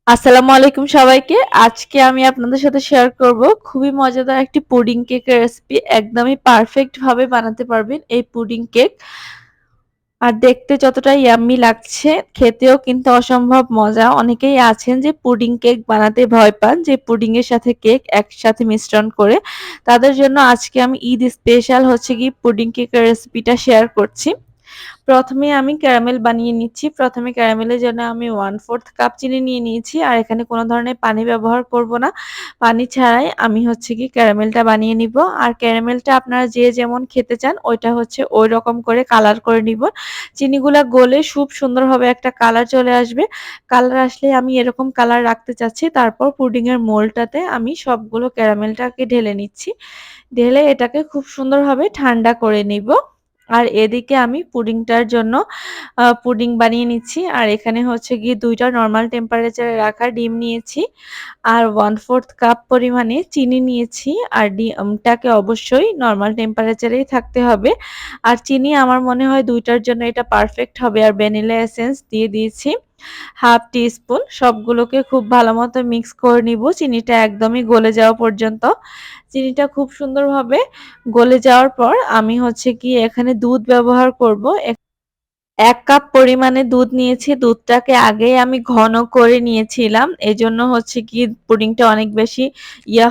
আসসালামু আলাইকুম সবাইকে। আজকে আমি আপনাদের সাথে শেয়ার করব খুবই মজাদার একটি পুডিং কেকের রেসিপি। একদমই পারফেক্ট ভাবে বানাতে পারবেন এই পুডিং কেক। আর দেখতে যতটা ইয়াম্মি লাগছে, খেতেও কিন্তু অসম্ভব মজা। অনেকেই আছেন যে পুডিং কেক বানাতে ভয় পান, যে পুডিং এর সাথে কেক একসাথে মিশ্রণ করে। তাদের জন্য আজকে আমি ঈদ স্পেশাল হচ্ছে গিয়ে পুডিং কেকের রেসিপিটা শেয়ার করছি। প্রথমে আমি ক্যারামেল বানিয়ে নিচ্ছি। প্রথমে ক্যারামেলের জন্য আমি 1/4 কাপ চিনি নিয়ে নিয়েছি। আর এখানে কোনো ধরনের পানি ব্যবহার করব না। পানি ছাড়াই আমি হচ্ছে কি ক্যারামেলটা বানিয়ে নিব। আর ক্যারামেলটা আপনারা যে যেমন খেতে চান ওইটা হচ্ছে ওই রকম করে কালার করে নিব। চিনিগুলা গলে খুব সুন্দরভাবে একটা কালার চলে আসবে। কালার আসলে আমি এরকম কালার রাখতে চাচ্ছি। তারপর পুডিং এর মোল্ডটাতে আমি সবগুলো ক্যারামেলটাকে ঢেলে নিচ্ছি। ঢেলে এটাকে খুব সুন্দরভাবে ঠান্ডা করে নিব। আর এদিকে আমি পুডিংটার জন্য পুডিং বানিয়ে নিচ্ছি। আর এখানে হচ্ছে গিয়ে ২ টা নরমাল টেম্পারেচারে রাখা ডিম নিয়েছি। আর 1/4 কাপ পরিমাণে চিনি নিয়েছি। আর ডিমটাকে অবশ্যই নরমাল টেম্পারেচারেই থাকতে হবে। আর চিনি আমার মনে হয় ২ টার জন্য এটা পারফেক্ট হবে। আর ভ্যানিলা এসেন্স দিয়ে দিয়েছি 1/2 টিস্পুন। সবগুলোকে খুব ভালোমতো মিক্স করে নিব চিনিটা একদমই গলে যাওয়া পর্যন্ত। চিনিটা খুব সুন্দরভাবে গলে যাওয়ার পর আমি হচ্ছে গিয়ে এখানে দুধ ব্যবহার করব। ১ কাপ পরিমাণে দুধ নিয়েছি। দুধটাকে আগেই আমি ঘন করে নিয়েছিলাম। এজন্য হচ্ছে গিয়ে পুডিংটা অনেক বেশি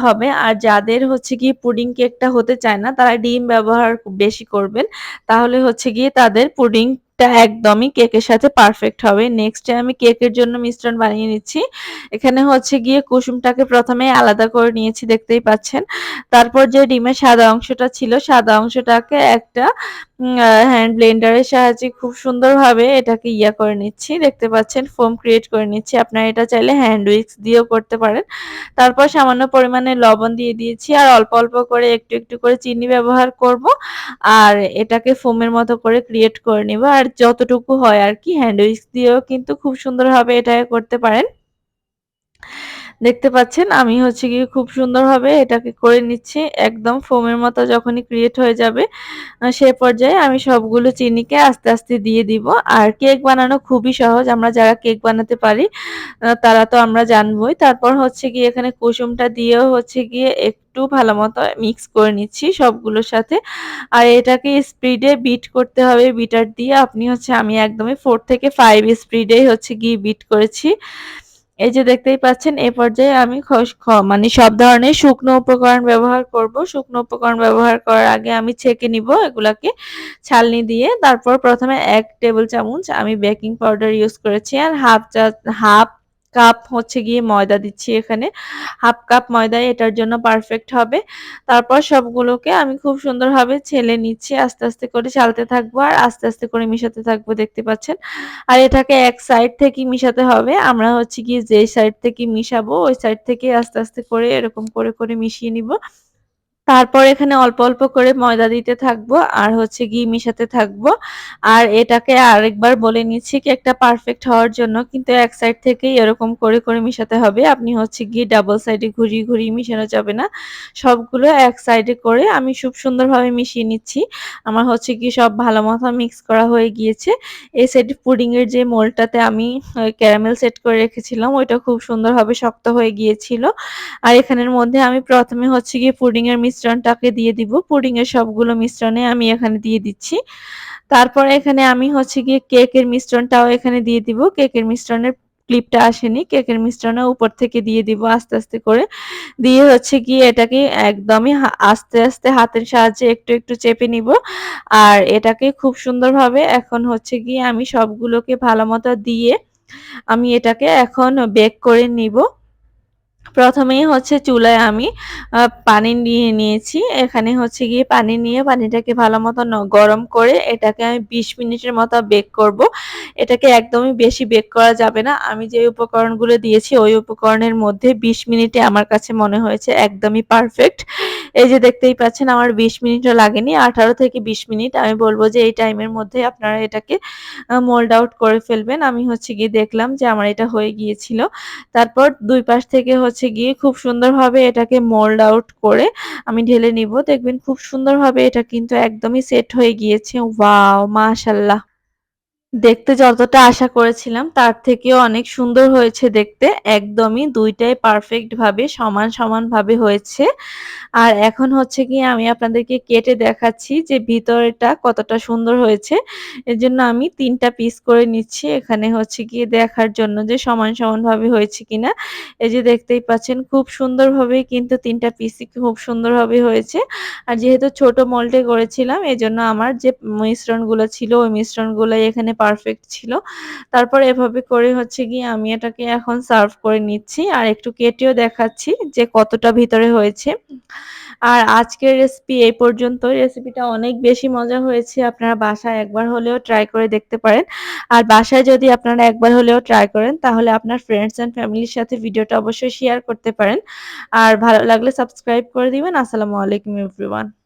হবে। আর যাদের হচ্ছে গিয়ে পুডিং কেকটা হতে চায় না তারা ডিম ব্যবহার বেশি করবেন। তাহলে হচ্ছে গিয়ে তাদের পুডিংটা একদমই কেকের সাথে পারফেক্ট হবে। নেক্সটে আমি কেকের জন্য মিশ্রণ বানিয়ে নিচ্ছি। এখানে হচ্ছে গিয়ে কুসুমটাকে প্রথমেই আলাদা করে নিয়েছি, দেখতেই পাচ্ছেন। তারপর যে ডিমের সাদা অংশটা ছিল, সাদা অংশটাকে একটা হ্যান্ড ব্লেন্ডারের সাহায্যে খুব সুন্দরভাবে এটাকে করে নিচ্ছি। দেখতে পাচ্ছেন ফোম ক্রিয়েট করে নিচ্ছি। আপনারা এটা চাইলে হ্যান্ড উইক্স দিয়েও করতে পারেন। তারপর সামান্য পরিমাণে লবণ দিয়ে দিয়েছি। আর অল্প, অল্প করে একটু, একটু করে চিনি ব্যবহার করব। আর এটাকে ফোমের মতো করে ক্রিয়েট করে নিব। আর যতটুকু হয় আরকি হ্যান্ড উইক্স দিয়েও কিন্তু খুব সুন্দরভাবে এটাকে করতে পারেন। দেখতে পাচ্ছেন আমি হচ্ছে গিয়ে খুব সুন্দরভাবে এটাকে করে নিচ্ছি। একদম ফোমের মতো যখনই ক্রিয়েট হয়ে যাবে সে পর্যায়ে আমি সবগুলো চিনিকে আস্তে, আস্তে দিয়ে দিব। আর কেক বানানো খুবই সহজ। আমরা যারা কেক বানাতে পারি তারা তো আমরা জানবই। তারপর হচ্ছে গিয়ে এখানে কুসুমটা দিয়েও হচ্ছে গিয়ে একটু ভালোমতো মিক্স করে নিচ্ছি সবগুলোর সাথে। আর এটাকে স্পিডে বিট করতে হবে। বিটার দিয়ে আপনি হচ্ছে আমি একদমই 4 থেকে 5 স্পিডেই হচ্ছে গিয়ে বিট করেছি। এই যে দেখতেই পাচ্ছেন এ পর্যায়ে আমি মানে সব ধরনের শুকনো উপকরণ ব্যবহার করব। শুকনো উপকরণ ব্যবহার করার আগে আমি ছেঁকে নিব এগুলাকে ছালনি দিয়ে। তারপর প্রথমে ১ টেবিল চামচ আমি বেকিং পাউডার ইউজ করেছি। আর হাফ কাপ হচ্ছে গিয়ে ময়দা দিচ্ছি এখানে। 1/2 কাপ ময়দাই এটার জন্য পারফেক্ট হবে। তারপর সবগুলোকে আমি খুব সুন্দরভাবে ছেলে নিচ্ছি। আস্তে, আস্তে করে চালতে থাকবো আর আস্তে, আস্তে করে মিশাতে থাকবো, দেখতে পাচ্ছেন। আর এটাকে এক সাইড থেকেই মিশাতে হবে। আমরা হচ্ছে গিয়ে যেই সাইড থেকে মিশাবো ওই সাইড থেকে আস্তে, আস্তে করে এরকম করে, করে মিশিয়ে নিব। তারপর এখানে অল্প, অল্প করে ময়দা দিতে থাকবো আর হচ্ছে ঘি মিশাতে থাকবো। আর এটাকে আরেকবার বলে নিচ্ছি কেকটা পারফেক্ট হওয়ার জন্য কিন্তু এক সাইড থেকেই এরকম করে, করে মিশাতে হবে। আপনি হচ্ছে গিয়ে ডাবল সাইডে ঘুরিয়ে, ঘুরিয়ে মিশানো যাবে না। সবগুলো এক সাইডে করে আমি খুব সুন্দরভাবে মিশিয়ে নিচ্ছি। আমার হচ্ছে গিয়ে সব ভালো মতো মিক্স করা হয়ে গিয়েছে। এই সাইডে পুডিং এর যে মোল্ডটাতে আমি ক্যারামেল সেট করে রেখেছিলাম ওইটা খুব সুন্দরভাবে শক্ত হয়ে গিয়েছিল। আর এখানের মধ্যে আমি প্রথমে হচ্ছে গিয়ে পুডিং এর মিশ্রণটাকে দিয়ে দিব। পুডিং এর সবগুলো মিশ্রণে আমি এখানে দিয়ে দিচ্ছি। তারপরে এখানে আমি হচ্ছে গিয়ে কেকের মিশ্রণটাও এখানে দিয়ে দিব। কেকের মিশ্রণের ক্লিপটা আসেনি। কেকের মিশ্রণও উপর থেকে দিয়ে দিব আস্তে, আস্তে করে। দিয়ে হচ্ছে গিয়ে এটাকে একদমই আস্তে, আস্তে হাতের সাহায্যে একটু, একটু চেপে নিব। আর এটাকে খুব সুন্দরভাবে এখন হচ্ছে গিয়ে আমি সবগুলোকে ভালোমতো দিয়ে আমি এটাকে এখন বেক করে নিব। প্রথমেই হচ্ছে চুলায় আমি পানি নিয়ে নিয়েছি। এখানে হচ্ছে গিয়ে পানি নিয়ে পানিটাকে ভালো মতো গরম করে এটাকে আমি ২০ মিনিটের মতো বেক করব। এটাকে একদমই বেশি বেক করা যাবে না। আমি যে উপকরণগুলো দিয়েছি ওই উপকরণের মধ্যে ২০ মিনিটে আমার কাছে মনে হয়েছে একদমই পারফেক্ট। এই যে দেখতেই পাচ্ছেন আমার ২০ মিনিটও লাগেনি। ১৮ থেকে ২০ মিনিট আমি বলব যে এই টাইমের মধ্যে আপনারা এটাকে মোল্ড আউট করে ফেলবেন। আমি হচ্ছে গিয়ে দেখলাম যে আমার এটা হয়ে গিয়েছিল। তারপর ২ পাশ থেকে হচ্ছে গিয়ে খুব সুন্দরভাবে এটাকে মোল্ড আউট করে আমি ঢেলে নিব। দেখবেন খুব সুন্দরভাবে এটা কিন্তু একদমই সেট হয়ে গিয়েছে। ওয়াও! মাশাআল্লাহ! দেখতে যতটা আশা করেছিলাম তার থেকেও অনেক সুন্দর হয়েছে দেখতে। একদমই ২ টাই পারফেক্ট ভাবে সমান ভাবে হয়েছে। আর এখন হচ্ছে গিয়ে আমি আপনাদেরকে কেটে দেখাচ্ছি যে ভিতরেটা কতটা সুন্দর হয়েছে। এজন্য আমি ৩ টা পিস করে নিচ্ছি। এখানে হচ্ছে গিয়ে দেখার জন্য যে সমান ভাবে হয়েছে কিনা। এই যে দেখতেই পাচ্ছেন খুব সুন্দরভাবেই কিন্তু ৩ টা পিসই খুব সুন্দরভাবে হয়েছে। আর যেহেতু ছোট মোল্ডে করেছিলাম এজন্য আমার যে মিশ্রণগুলো ছিল ওই মিশ্রণগুলাই এখানে পারফেক্ট ছিল। তারপর এভাবে করে হচ্ছে গিয়ে আমি এটাকে এখন সার্ভ করে নিচ্ছি। আর একটু কেটেও দেখাচ্ছি যে কতটা ভিতরে হয়েছে। আর আজকের রেসিপি এই পর্যন্তই। রেসিপিটা অনেক বেশি মজা হয়েছে। আপনারা বাসায় একবার হলেও ট্রাই করে দেখতে পারেন। আর বাসায় যদি আপনারা একবার হলেও ট্রাই করেন তাহলে আপনার ফ্রেন্ডস অ্যান্ড ফ্যামিলির সাথে ভিডিওটা অবশ্যই শেয়ার করতে পারেন। আর ভালো লাগলে সাবস্ক্রাইব করে দিবেন। আসসালামু আলাইকুম এভরিওয়ান।